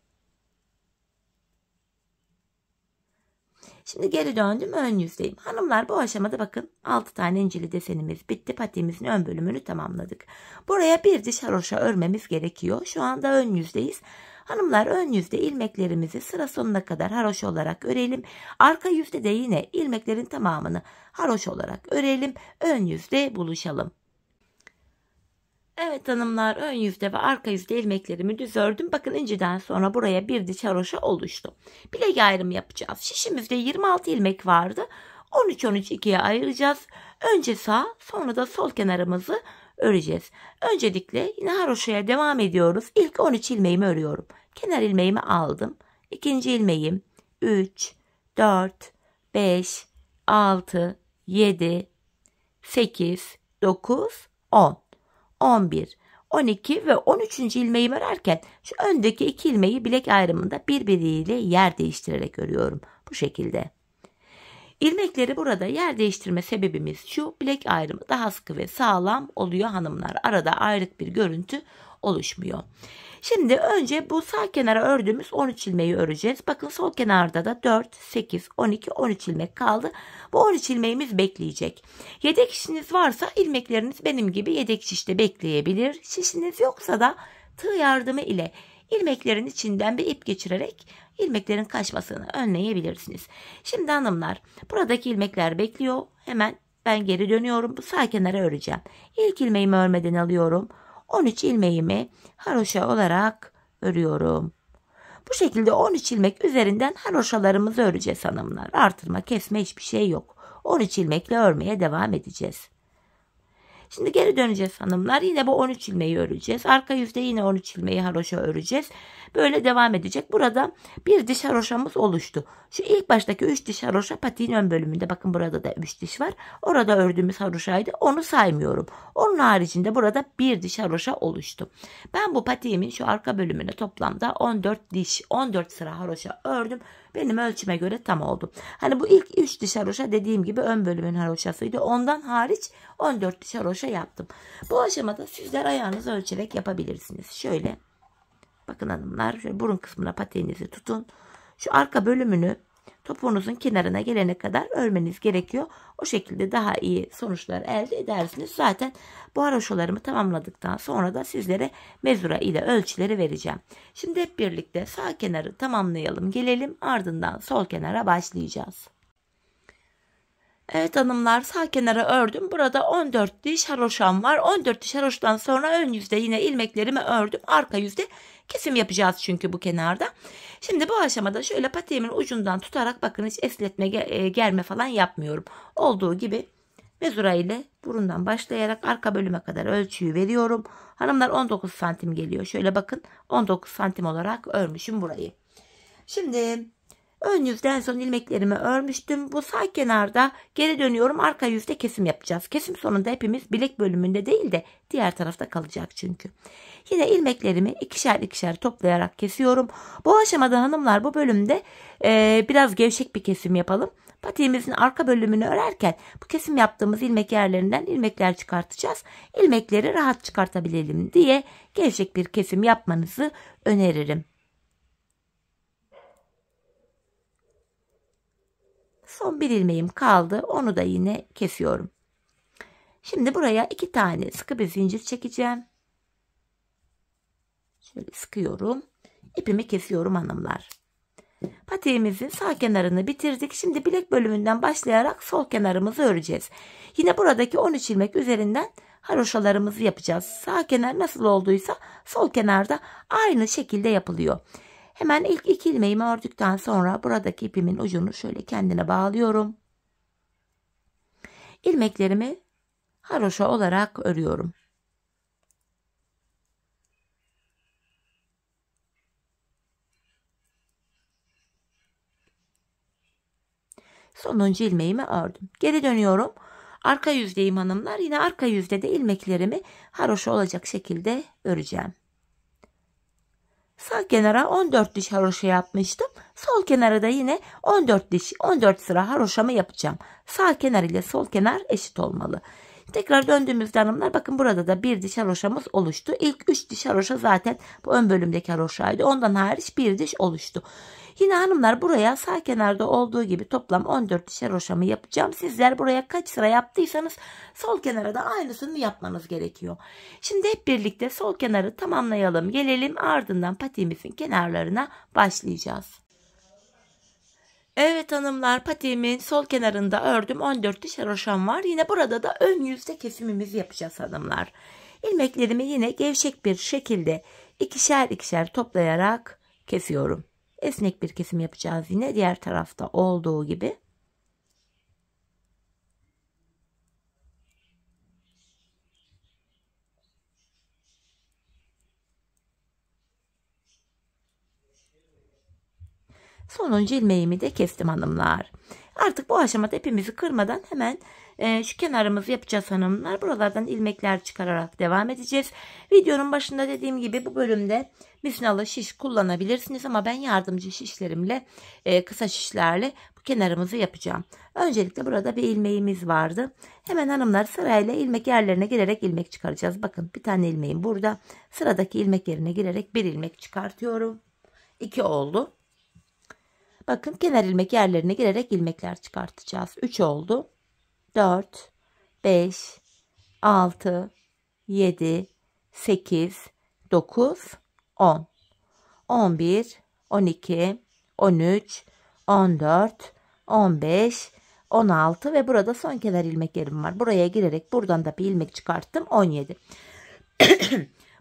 Speaker 1: Şimdi geri döndüm, ön yüzdeyim. Hanımlar, bu aşamada bakın 6 tane inceli desenimiz bitti. Patiğimizin ön bölümünü tamamladık. Buraya bir diş haroşa örmemiz gerekiyor. Şu anda ön yüzdeyiz. Hanımlar, ön yüzde ilmeklerimizi sıra sonuna kadar haroşa olarak örelim. Arka yüzde de yine ilmeklerin tamamını haroşa olarak örelim. Ön yüzde buluşalım. Evet hanımlar, ön yüzde ve arka yüzde ilmeklerimi düz ördüm. Bakın, inciden sonra buraya bir diş haroşa oluştu. Bilek ayrımı yapacağız. Şişimizde 26 ilmek vardı. 13-13 ikiye ayıracağız. Önce sağ, sonra da sol kenarımızı öreceğiz. Öncelikle yine haroşaya devam ediyoruz. İlk 13 ilmeğimi örüyorum. Kenar ilmeğimi aldım. İkinci ilmeğim 3, 4, 5, 6, 7, 8, 9, 10. 11, 12 ve 13. ilmeğimi örerken şu öndeki 2 ilmeği bilek ayrımında birbiriyle yer değiştirerek örüyorum. Bu şekilde. İlmekleri burada yer değiştirme sebebimiz şu: bilek ayrımı daha sıkı ve sağlam oluyor hanımlar. Arada ayrık bir görüntü oluşmuyor. Şimdi önce bu sağ kenara ördüğümüz 13 ilmeği öreceğiz. Bakın, sol kenarda da 4, 8, 12, 13 ilmek kaldı. Bu 13 ilmeğimiz bekleyecek. Yedek şişiniz varsa ilmekleriniz benim gibi yedek şişte bekleyebilir. Şişiniz yoksa da tığ yardımı ile ilmeklerin içinden bir ip geçirerek ilmeklerin kaçmasını önleyebilirsiniz. Şimdi hanımlar, buradaki ilmekler bekliyor. Hemen ben geri dönüyorum. Bu sağ kenara öreceğim. İlk ilmeğimi örmeden alıyorum. 13 ilmeğimi haroşa olarak örüyorum. Bu şekilde 13 ilmek üzerinden haroşalarımızı öreceğiz hanımlar. Artırma, kesme hiçbir şey yok. 13 ilmekle örmeye devam edeceğiz. Şimdi geri döneceğiz hanımlar. Yine bu 13 ilmeği öreceğiz. Arka yüzde yine 13 ilmeği haroşa öreceğiz. Böyle devam edecek. Burada bir diş haroşamız oluştu. Şu ilk baştaki 3 diş haroşa patiğin ön bölümünde. Bakın, burada da 3 diş var. Orada ördüğümüz haroşaydı. Onu saymıyorum. Onun haricinde burada bir diş haroşa oluştu. Ben bu patiğimin şu arka bölümüne toplamda 14 diş, 14 sıra haroşa ördüm. Benim ölçüme göre tam oldu. Hani bu ilk 3 diş haroşa dediğim gibi ön bölümün haroşasıydı. Ondan hariç 14 diş haroşa yaptım. Bu aşamada sizler ayağınızı ölçerek yapabilirsiniz. Şöyle bakın hanımlar, şöyle burun kısmına patiğinizi tutun. Şu arka bölümünü topuğunuzun kenarına gelene kadar örmeniz gerekiyor. O şekilde daha iyi sonuçlar elde edersiniz. Zaten bu haroşalarımı tamamladıktan sonra da sizlere mezura ile ölçüleri vereceğim. Şimdi hep birlikte sağ kenarı tamamlayalım, gelelim, ardından sol kenara başlayacağız. Evet hanımlar, sağ kenara ördüm. Burada 14 diş haroşam var. 14 diş haroştan sonra ön yüzde yine ilmeklerimi ördüm. Arka yüzde kesim yapacağız çünkü bu kenarda. Şimdi bu aşamada şöyle patiğimin ucundan tutarak, bakın, hiç esletme germe falan yapmıyorum. Olduğu gibi mezura ile burundan başlayarak arka bölüme kadar ölçüyü veriyorum. Hanımlar, 19 santim geliyor. Şöyle bakın, 19 santim olarak örmüşüm burayı. Şimdi ön yüzde en son ilmeklerimi örmüştüm. Bu sağ kenarda geri dönüyorum. Arka yüzde kesim yapacağız. Kesim sonunda hepimiz bilek bölümünde değil de diğer tarafta kalacak çünkü. Yine ilmeklerimi ikişer ikişer toplayarak kesiyorum. Bu aşamada hanımlar, bu bölümde biraz gevşek bir kesim yapalım. Patiğimizin arka bölümünü örerken bu kesim yaptığımız ilmek yerlerinden ilmekler çıkartacağız. İlmekleri rahat çıkartabilelim diye gevşek bir kesim yapmanızı öneririm. Son bir ilmeğim kaldı. Onu da yine kesiyorum. Şimdi buraya 2 tane sıkı bir zincir çekeceğim. Şöyle sıkıyorum. İpimi kesiyorum hanımlar. Patiğimizin sağ kenarını bitirdik. Şimdi bilek bölümünden başlayarak sol kenarımızı öreceğiz. Yine buradaki 13 ilmek üzerinden haroşalarımızı yapacağız. Sağ kenar nasıl olduysa sol kenarda aynı şekilde yapılıyor. Hemen ilk 2 ilmeğimi ördükten sonra buradaki ipimin ucunu şöyle kendine bağlıyorum. İlmeklerimi haroşa olarak örüyorum. Sonuncu ilmeğimi ördüm. Geri dönüyorum. Arka yüzdeyim hanımlar. Yine arka yüzde de ilmeklerimi haroşa olacak şekilde öreceğim. Sağ kenara 14 diş haroşa yapmıştım. Sol kenara da yine 14 diş, 14 sıra haroşamı yapacağım. Sağ kenar ile sol kenar eşit olmalı. Tekrar döndüğümüzde hanımlar bakın burada da bir diş haroşamız oluştu. İlk 3 diş haroşa zaten bu ön bölümdeki haroşaydı. Ondan hariç bir diş oluştu. Yine hanımlar buraya sağ kenarda olduğu gibi toplam 14 diş haroşamı yapacağım. Sizler buraya kaç sıra yaptıysanız sol kenara da aynısını yapmanız gerekiyor. Şimdi hep birlikte sol kenarı tamamlayalım. Gelelim ardından patiğimizin kenarlarına başlayacağız. Evet hanımlar, patiğimin sol kenarında ördüm. 14 diş haroşam var. Yine burada da ön yüzde kesimimizi yapacağız hanımlar. İlmeklerimi yine gevşek bir şekilde ikişer ikişer toplayarak kesiyorum. Esnek bir kesim yapacağız yine diğer tarafta olduğu gibi. Sonuncu ilmeğimi de kestim hanımlar. Artık bu aşamada ipimizi kırmadan hemen şu kenarımızı yapacağız hanımlar. Buralardan ilmekler çıkararak devam edeceğiz. Videonun başında dediğim gibi bu bölümde misinalı şiş kullanabilirsiniz ama ben yardımcı şişlerimle kısa şişlerle bu kenarımızı yapacağım. Öncelikle burada bir ilmeğimiz vardı. Hemen hanımlar sırayla ilmek yerlerine girerek ilmek çıkaracağız. Bakın bir tane ilmeğim burada. Sıradaki ilmek yerine girerek bir ilmek çıkartıyorum. 2 oldu. Bakın kenar ilmek yerlerine girerek ilmekler çıkartacağız. 3 oldu. 4, 5, 6, 7, 8, 9, 10, 11, 12, 13, 14, 15, 16 ve burada son kenar ilmek yerim var. Buraya girerek buradan da bir ilmek çıkarttım. 17.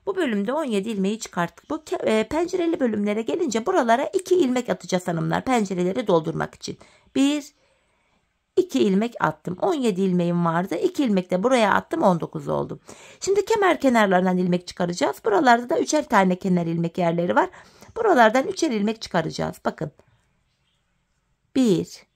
Speaker 1: Bu bölümde 17 ilmeği çıkarttık. Bu pencereli bölümlere gelince buralara 2 ilmek atacağız hanımlar. Pencereleri doldurmak için. 1, 2 ilmek attım. 17 ilmeğim vardı. 2 ilmek de buraya attım. 19 oldu. Şimdi kemer kenarlarından ilmek çıkaracağız. Buralarda da 3'er tane kenar ilmek yerleri var. Buralardan 3'er ilmek çıkaracağız. Bakın. 1.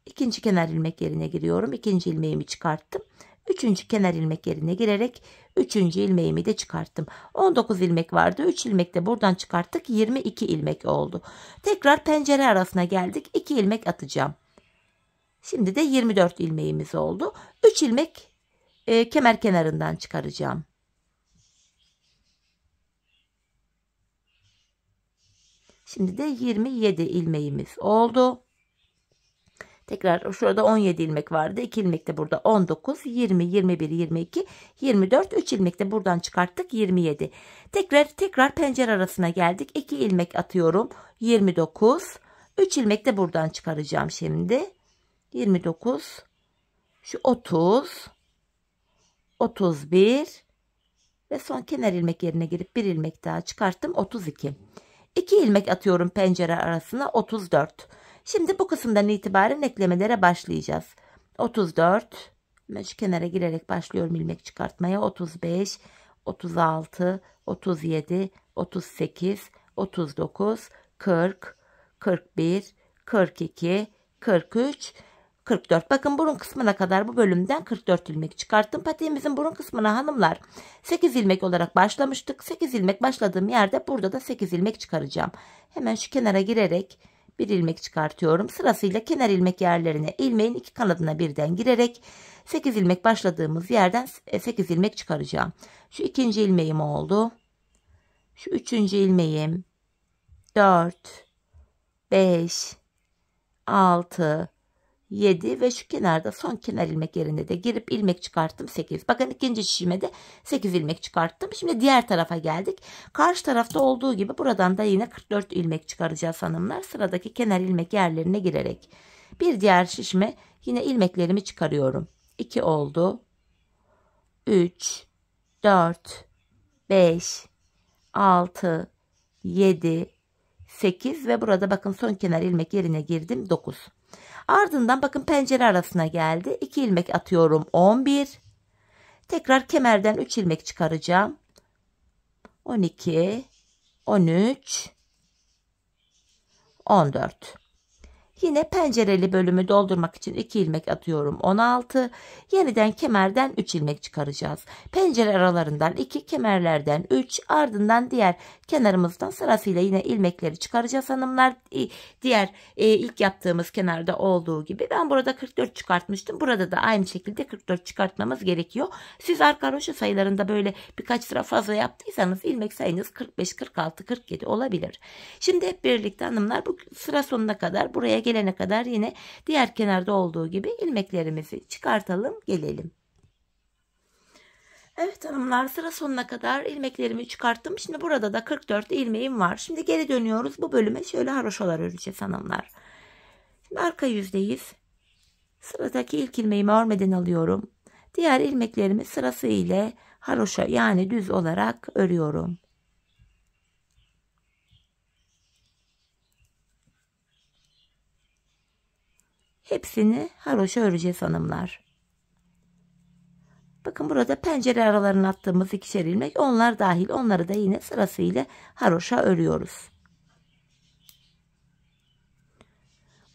Speaker 1: İkinci kenar ilmek yerine giriyorum. İkinci ilmeğimi çıkarttım. Üçüncü kenar ilmek yerine girerek üçüncü ilmeğimi de çıkarttım. 19 ilmek vardı. 3 ilmek de buradan çıkarttık. 22 ilmek oldu. Tekrar pencere arasına geldik. 2 ilmek atacağım. Şimdi de 24 ilmeğimiz oldu. 3 ilmek kemer kenarından çıkaracağım. Şimdi de 27 ilmeğimiz oldu. Tekrar şurada 17 ilmek vardı. 2 ilmek de burada 19, 20, 21, 22, 24. 3 ilmek de buradan çıkarttık. 27. Tekrar pencere arasına geldik. 2 ilmek atıyorum. 29. 3 ilmek de buradan çıkaracağım şimdi. 29. Şu 30. 31. Ve son kenar ilmek yerine girip bir ilmek daha çıkarttım. 32. 2 ilmek atıyorum pencere arasına. 34. Şimdi bu kısımdan itibaren eklemelere başlayacağız. 34. Ben şu kenara girerek başlıyorum ilmek çıkartmaya. 35, 36, 37, 38, 39, 40, 41, 42, 43, 44. Bakın burun kısmına kadar bu bölümden 44 ilmek çıkarttım. Patiğimizin burun kısmına hanımlar 8 ilmek olarak başlamıştık. 8 ilmek başladığım yerde burada da 8 ilmek çıkaracağım. Hemen şu kenara girerek bir ilmek çıkartıyorum. Sırasıyla kenar ilmek yerlerine ilmeğin iki kanadına birden girerek 8 ilmek başladığımız yerden 8 ilmek çıkaracağım. Şu ikinci ilmeğim oldu. Şu üçüncü ilmeğim. 4, 5, 6, 7 ve şu kenarda son kenar ilmek yerine de girip ilmek çıkarttım 8. Bakın ikinci şişime de 8 ilmek çıkarttım. Şimdi diğer tarafa geldik. Karşı tarafta olduğu gibi buradan da yine 44 ilmek çıkaracağız hanımlar. Sıradaki kenar ilmek yerlerine girerek. Bir diğer şişime yine ilmeklerimi çıkarıyorum. 2 oldu. 3, 4, 5, 6, 7, 8 ve burada bakın son kenar ilmek yerine girdim 9. Ardından bakın pencere arasına geldi. 2 ilmek atıyorum 11. Tekrar kemerden 3 ilmek çıkaracağım. 12, 13, 14. Yine pencereli bölümü doldurmak için 2 ilmek atıyorum. 16. Yeniden kemerden 3 ilmek çıkaracağız. Pencere aralarından 2, kemerlerden 3, ardından diğer kenarımızdan sırasıyla yine ilmekleri çıkaracağız hanımlar. Diğer ilk yaptığımız kenarda olduğu gibi ben burada 44 çıkartmıştım. Burada da aynı şekilde 44 çıkartmamız gerekiyor. Siz arka haroşa sayılarında böyle birkaç sıra fazla yaptıysanız ilmek sayınız 45, 46, 47 olabilir. Şimdi hep birlikte hanımlar bu sıra sonuna kadar, buraya gelene kadar yine diğer kenarda olduğu gibi ilmeklerimizi çıkartalım, gelelim. Evet hanımlar, sıra sonuna kadar ilmeklerimi çıkarttım. Şimdi burada da 44 ilmeğim var. Şimdi geri dönüyoruz. Bu bölüme şöyle haroşalar öreceğiz hanımlar. Şimdi arka yüzdeyiz. Sıradaki ilk ilmeğimi örmeden alıyorum. Diğer ilmeklerimi sırasıyla haroşa yani düz olarak örüyorum. Hepsini haroşa öreceğiz hanımlar. Bakın burada pencere aralarına attığımız 2'şer ilmek, onlar dahil, onları da yine sırasıyla haroşa örüyoruz.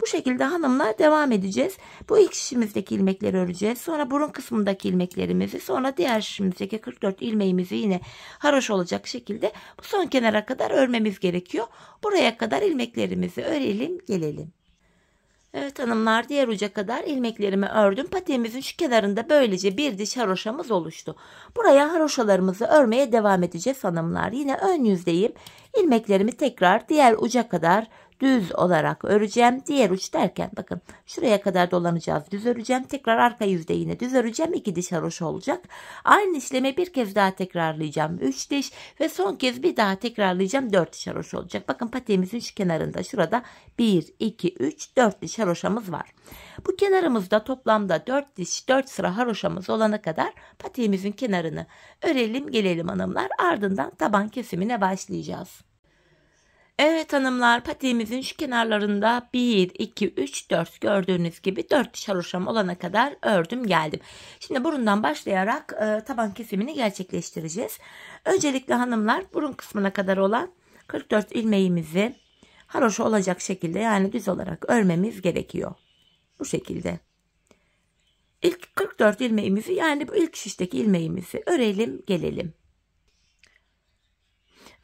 Speaker 1: Bu şekilde hanımlar devam edeceğiz. Bu ilk şişimizdeki ilmekleri öreceğiz. Sonra burun kısmındaki ilmeklerimizi, sonra diğer şişimizdeki 44 ilmeğimizi yine haroşa olacak şekilde bu son kenara kadar örmemiz gerekiyor. Buraya kadar ilmeklerimizi örelim, gelelim. Evet hanımlar, diğer uca kadar ilmeklerimi ördüm. Patiğimizin şu kenarında böylece bir diş haroşamız oluştu. Buraya haroşalarımızı örmeye devam edeceğiz hanımlar. Yine ön yüzdeyim. İlmeklerimi tekrar diğer uca kadar düz olarak öreceğim. Diğer uç derken bakın şuraya kadar dolanacağız, düz öreceğim. Tekrar arka yüzde yine düz öreceğim. 2 diş haroşa olacak. Aynı işlemi bir kez daha tekrarlayacağım. 3 diş ve son kez bir daha tekrarlayacağım. 4 diş haroşa olacak. Bakın patiğimizin şu kenarında şurada 1, 2, 3, 4 diş haroşamız var. Bu kenarımızda toplamda 4 diş, 4 sıra haroşamız olana kadar patiğimizin kenarını örelim, gelelim hanımlar. Ardından taban kesimine başlayacağız. Evet hanımlar, patiğimizin şu kenarlarında 1, 2, 3, 4 gördüğünüz gibi 4 diş haroşam olana kadar ördüm, geldim. Şimdi burundan başlayarak taban kesimini gerçekleştireceğiz. Öncelikle hanımlar burun kısmına kadar olan 44 ilmeğimizi haroşa olacak şekilde yani düz olarak örmemiz gerekiyor. Bu şekilde. İlk 44 ilmeğimizi yani bu ilk şişteki ilmeğimizi örelim, gelelim.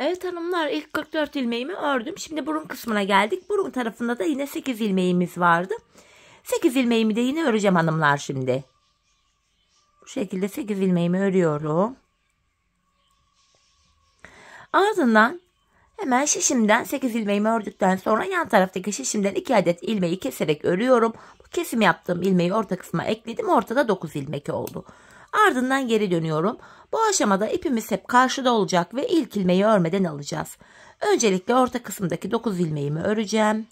Speaker 1: Evet hanımlar, ilk 44 ilmeğimi ördüm. Şimdi burun kısmına geldik. Burun tarafında da yine 8 ilmeğimiz vardı. 8 ilmeğimi de yine öreceğim hanımlar şimdi. Bu şekilde 8 ilmeğimi örüyorum. Ardından hemen şişimden 8 ilmeğimi ördükten sonra yan taraftaki şişimden 2 adet ilmeği keserek örüyorum. Bu kesim yaptığım ilmeği orta kısma ekledim. Ortada 9 ilmek oldu. Ardından geri dönüyorum. Bu aşamada ipimiz hep karşıda olacak ve ilk ilmeği örmeden alacağız. Öncelikle orta kısımdaki 9 ilmeğimi öreceğim.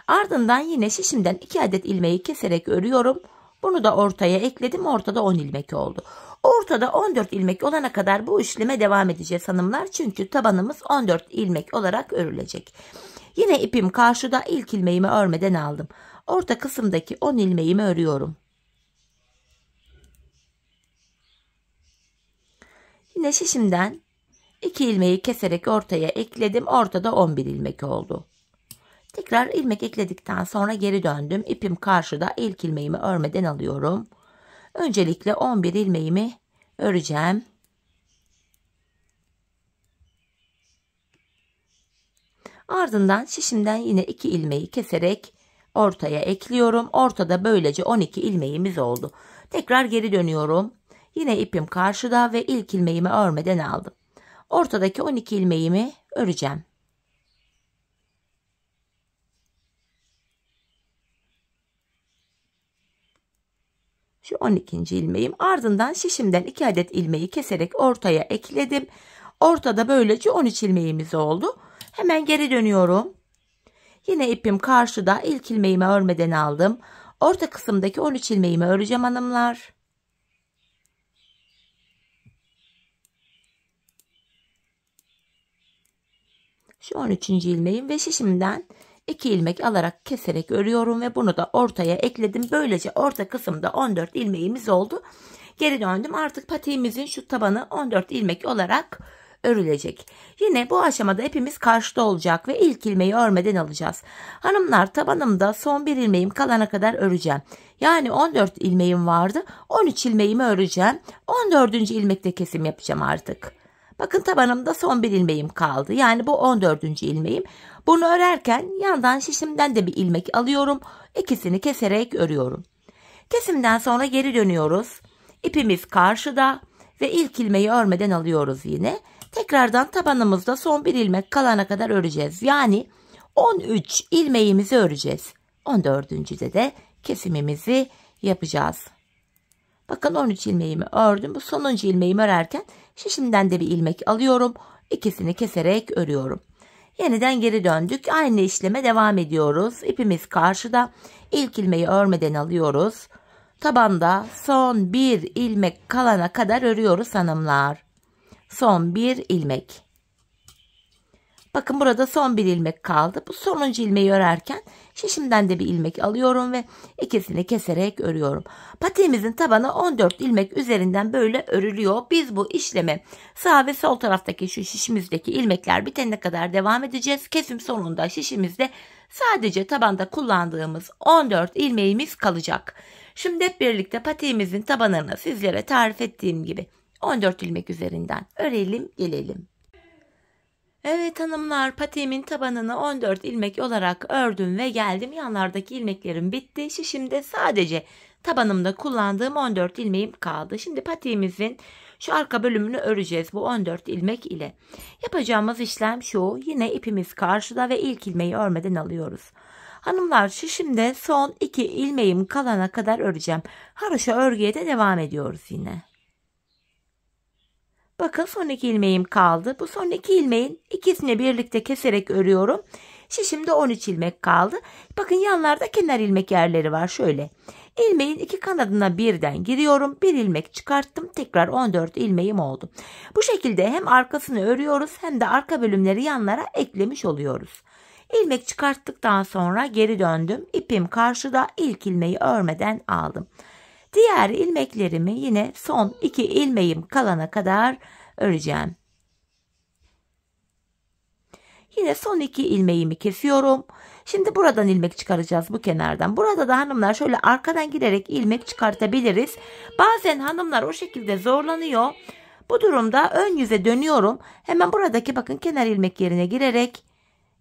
Speaker 1: Ardından yine şişimden 2 adet ilmeği keserek örüyorum. Bunu da ortaya ekledim. Ortada 10 ilmek oldu. Ortada 14 ilmek olana kadar bu işleme devam edeceğiz hanımlar. Çünkü tabanımız 14 ilmek olarak örülecek. Yine ipim karşıda, ilk ilmeğimi örmeden aldım. Orta kısımdaki 10 ilmeğimi örüyorum. Yine şişimden 2 ilmeği keserek ortaya ekledim. Ortada 11 ilmek oldu. Tekrar ilmek ekledikten sonra geri döndüm. İpim karşıda, ilk ilmeğimi örmeden alıyorum. Öncelikle 11 ilmeğimi öreceğim. Ardından şişimden yine 2 ilmeği keserek ortaya ekliyorum. Ortada böylece 12 ilmeğimiz oldu. Tekrar geri dönüyorum. Yine ipim karşıda ve ilk ilmeğimi örmeden aldım. Ortadaki 12 ilmeğimi öreceğim. Şu 12. ilmeğim. Ardından şişimden 2 adet ilmeği keserek ortaya ekledim. Ortada böylece 13 ilmeğimiz oldu. Hemen geri dönüyorum. Yine ipim karşıda, ilk ilmeğimi örmeden aldım. Orta kısımdaki 13 ilmeğimi öreceğim hanımlar. Şu 13. ilmeğim ve şişimden 2 ilmek alarak keserek örüyorum ve bunu da ortaya ekledim. Böylece orta kısımda 14 ilmeğimiz oldu. Geri döndüm. Artık patiğimizin şu tabanı 14 ilmek olarak örülecek. Yine bu aşamada ipimiz karşıda olacak ve ilk ilmeği örmeden alacağız. Hanımlar, tabanımda son bir ilmeğim kalana kadar öreceğim. Yani 14 ilmeğim vardı. 13 ilmeğimi öreceğim. 14. ilmekte kesim yapacağım artık. Bakın, tabanımda son bir ilmeğim kaldı. Yani bu 14. ilmeğim. Bunu örerken yandan şişimden de bir ilmek alıyorum. İkisini keserek örüyorum. Kesimden sonra geri dönüyoruz. İpimiz karşıda ve ilk ilmeği örmeden alıyoruz yine. Tekrardan tabanımızda son bir ilmek kalana kadar öreceğiz. Yani 13 ilmeğimizi öreceğiz. 14. de kesimimizi yapacağız. Bakın, 13 ilmeğimi ördüm. Bu sonuncu ilmeğimi örerken şişimden de bir ilmek alıyorum. İkisini keserek örüyorum. Yeniden geri döndük. Aynı işleme devam ediyoruz. İpimiz karşıda. İlk ilmeği örmeden alıyoruz. Tabanda son bir ilmek kalana kadar örüyoruz hanımlar. Son bir ilmek. Bakın, burada son bir ilmek kaldı. Bu sonuncu ilmeği örerken şişimden de bir ilmek alıyorum ve ikisini keserek örüyorum. Patiğimizin tabanı 14 ilmek üzerinden böyle örülüyor. Biz bu işleme sağ ve sol taraftaki şu şişimizdeki ilmekler bitene kadar devam edeceğiz. Kesim sonunda şişimizde sadece tabanda kullandığımız 14 ilmeğimiz kalacak. Şimdi hep birlikte patiğimizin tabanını sizlere tarif ettiğim gibi 14 ilmek üzerinden örelim, gelelim. Evet hanımlar, patiğimin tabanını 14 ilmek olarak ördüm ve geldim. Yanlardaki ilmeklerim bitti. Şişimde sadece tabanımda kullandığım 14 ilmeğim kaldı. Şimdi patiğimizin şu arka bölümünü öreceğiz bu 14 ilmek ile. Yapacağımız işlem şu: yine ipimiz karşıda ve ilk ilmeği örmeden alıyoruz. Hanımlar, şişimde son 2 ilmeğim kalana kadar öreceğim. Haroşa örgüye de devam ediyoruz yine. Bakın, son 2 ilmeğim kaldı. Bu son 2 ilmeğin ikisini birlikte keserek örüyorum. Şişimde 13 ilmek kaldı. Bakın, yanlarda kenar ilmek yerleri var. Şöyle. İlmeğin 2 kanadına birden giriyorum. 1 ilmek çıkarttım. Tekrar 14 ilmeğim oldu. Bu şekilde hem arkasını örüyoruz hem de arka bölümleri yanlara eklemiş oluyoruz. İlmek çıkarttıktan sonra geri döndüm. İpim karşıda, ilk ilmeği örmeden aldım. Diğer ilmeklerimi yine son 2 ilmeğim kalana kadar öreceğim. Yine son 2 ilmeğimi kesiyorum. Şimdi buradan ilmek çıkaracağız, bu kenardan. Burada da hanımlar şöyle arkadan girerek ilmek çıkartabiliriz. Bazen hanımlar o şekilde zorlanıyor. Bu durumda ön yüze dönüyorum. Hemen buradaki bakın kenar ilmek yerine girerek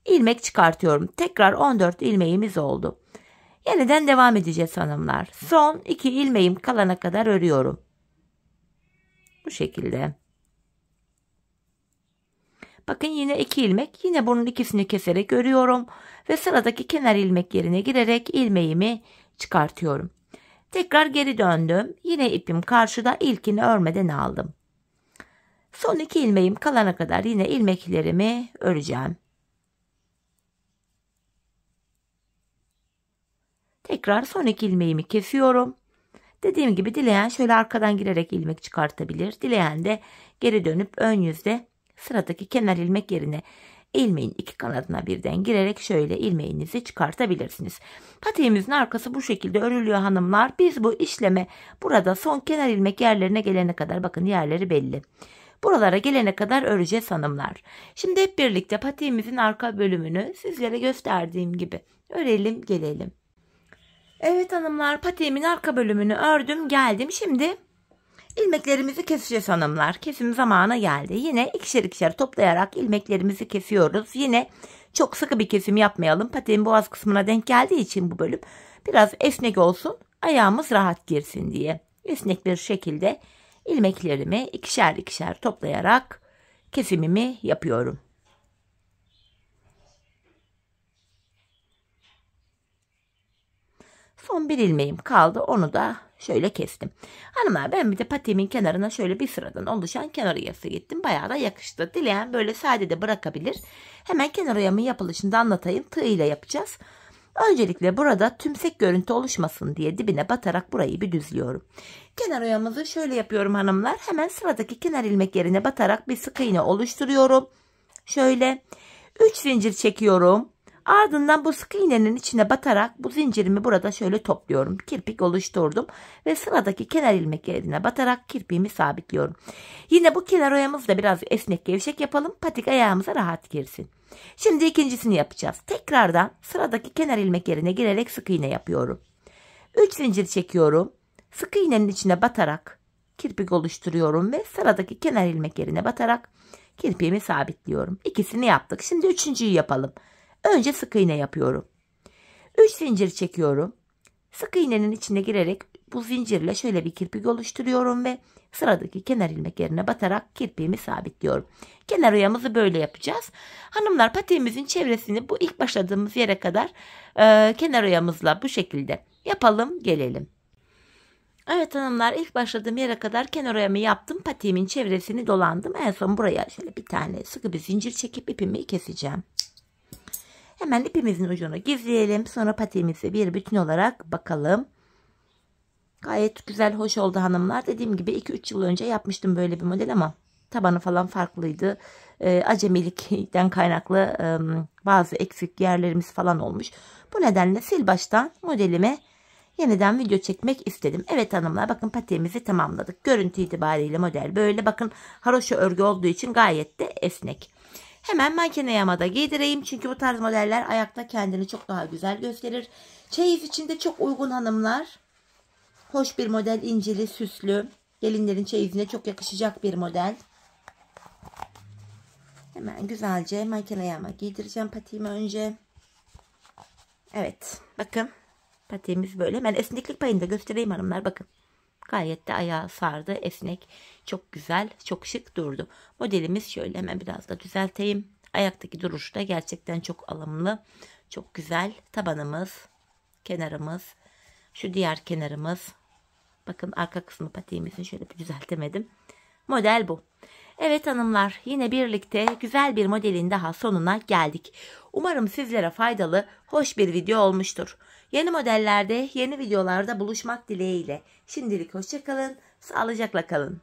Speaker 1: ilmek çıkartıyorum. Tekrar 14 ilmeğimiz oldu. Yeniden devam edeceğiz hanımlar. Son 2 ilmeğim kalana kadar örüyorum. Bu şekilde. Bakın, yine 2 ilmek. Yine bunun ikisini keserek örüyorum. Ve sıradaki kenar ilmek yerine girerek ilmeğimi çıkartıyorum. Tekrar geri döndüm. Yine ipim karşıda, ilkini örmeden aldım. Son 2 ilmeğim kalana kadar yine ilmeklerimi öreceğim. Tekrar son 2 ilmeğimi kesiyorum. Dediğim gibi dileyen şöyle arkadan girerek ilmek çıkartabilir. Dileyen de geri dönüp ön yüzde sıradaki kenar ilmek yerine ilmeğin 2 kanadına birden girerek şöyle ilmeğinizi çıkartabilirsiniz. Patiğimizin arkası bu şekilde örülüyor hanımlar. Biz bu işleme burada son kenar ilmek yerlerine gelene kadar, bakın yerleri belli. Buralara gelene kadar öreceğiz hanımlar. Şimdi hep birlikte patiğimizin arka bölümünü sizlere gösterdiğim gibi örelim, gelelim. Evet hanımlar, patiğimin arka bölümünü ördüm, geldim. Şimdi ilmeklerimizi keseceğiz hanımlar. Kesim zamanı geldi. Yine ikişer ikişer toplayarak ilmeklerimizi kesiyoruz. Yine çok sıkı bir kesim yapmayalım. Patiğin boğaz kısmına denk geldiği için bu bölüm biraz esnek olsun. Ayağımız rahat girsin diye. Esnek bir şekilde ilmeklerimi ikişer ikişer toplayarak kesimimi yapıyorum. Son bir ilmeğim kaldı. Onu da şöyle kestim. Hanımlar, ben bir de patiğimin kenarına şöyle bir sıradan oluşan kenar oyası gittim. Bayağı da yakıştı. Dileyen böyle sade de bırakabilir. Hemen kenar oyamın yapılışını da anlatayım. Tığ ile yapacağız. Öncelikle burada tümsek görüntü oluşmasın diye dibine batarak burayı bir düzlüyorum. Kenar oyamızı şöyle yapıyorum hanımlar. Hemen sıradaki kenar ilmek yerine batarak bir sık iğne oluşturuyorum. Şöyle 3 zincir çekiyorum. Ardından bu sık iğnenin içine batarak bu zincirimi burada şöyle topluyorum. Kirpik oluşturdum ve sıradaki kenar ilmek yerine batarak kirpiğimi sabitliyorum. Yine bu kenar oyamızı da biraz esnek gevşek yapalım. Patik ayağımıza rahat girsin. Şimdi ikincisini yapacağız. Tekrardan sıradaki kenar ilmek yerine girerek sık iğne yapıyorum. 3 zincir çekiyorum. Sık iğnenin içine batarak kirpik oluşturuyorum ve sıradaki kenar ilmek yerine batarak kirpiğimi sabitliyorum. İkisini yaptık. Şimdi üçüncüyü yapalım. Önce sık iğne yapıyorum. 3 zincir çekiyorum. Sık iğnenin içine girerek bu zincirle şöyle bir kirpik oluşturuyorum ve sıradaki kenar ilmek yerine batarak kirpiğimi sabitliyorum. Kenar oyamızı böyle yapacağız. Hanımlar, patiğimizin çevresini bu ilk başladığımız yere kadar kenar oyamızla bu şekilde yapalım, gelelim. Evet hanımlar, ilk başladığım yere kadar kenar oyamı yaptım. Patiğimin çevresini dolandım. En son buraya şöyle bir tane sıkı bir zincir çekip ipimi keseceğim. Hemen ipimizin ucunu gizleyelim. Sonra patiğimizi bir bütün olarak bakalım. Gayet güzel, hoş oldu hanımlar. Dediğim gibi 2-3 yıl önce yapmıştım böyle bir model ama tabanı falan farklıydı. Acemilikten kaynaklı bazı eksik yerlerimiz falan olmuş. Bu nedenle sil baştan modelime yeniden video çekmek istedim. Evet hanımlar, bakın patiğimizi tamamladık. Görüntü itibariyle model böyle. Bakın haroşa örgü olduğu için gayet de esnek. Hemen makine yamada giydireyim. Çünkü bu tarz modeller ayakta kendini çok daha güzel gösterir. Çeyiz için de çok uygun hanımlar. Hoş bir model, incili, süslü. Gelinlerin çeyizine çok yakışacak bir model. Hemen güzelce makine yama giydireceğim patiğimi önce. Evet, bakın patiğimiz böyle. Hemen esneklik payını da göstereyim hanımlar. Bakın gayet de ayağı sardı, esnek, çok güzel, çok şık durdu. Modelimiz şöyle, hemen biraz da düzelteyim. Ayaktaki duruş da gerçekten çok alımlı, çok güzel. Tabanımız, kenarımız, şu diğer kenarımız. Bakın arka kısmı patiğimizin şöyle bir düzeltemedim. Model bu. Evet hanımlar, yine birlikte güzel bir modelin daha sonuna geldik. Umarım sizlere faydalı, hoş bir video olmuştur. Yeni modellerde, yeni videolarda buluşmak dileğiyle. Şimdilik hoşça kalın, sağlıcakla kalın.